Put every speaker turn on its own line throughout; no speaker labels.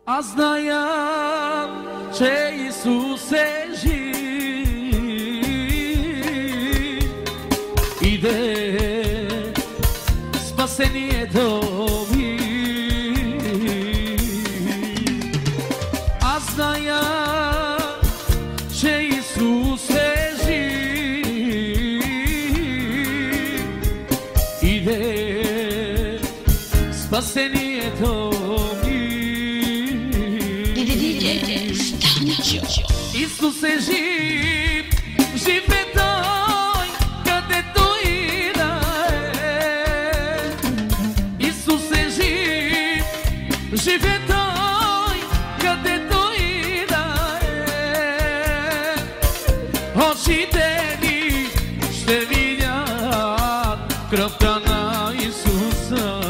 Аз зная, че Исус е жив. Иде спасението ми. Аз зная, че Исус е жив. Иде спасението ми. Исус е жив, жив е Той, където и да е. Исус е жив, жив е Той, където и да е. Очите ни ще видят кръвта на Исуса.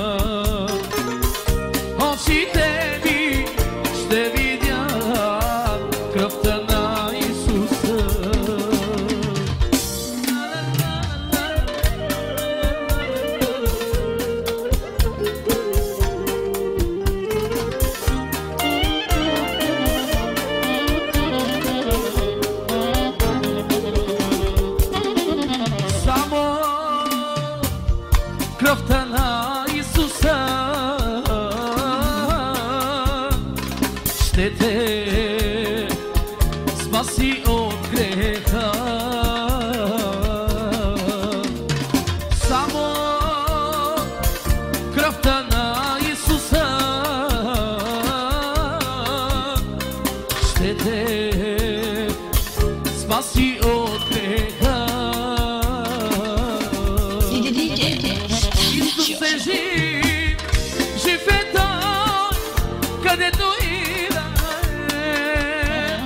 Очите ни ще видят кръвта на Исуса. Само кръвта на Исуса ще те спаси от греха. Само кръвта на Исуса ще те спаси от греха. Исус е жив, жив е Той, където и да е.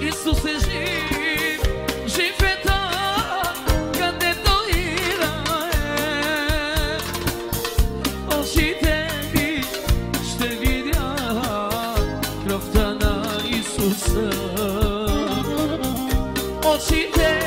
Исус е жив, жив е Той, където и да е. Очите ми ще видят кръвта на Исуса. Очите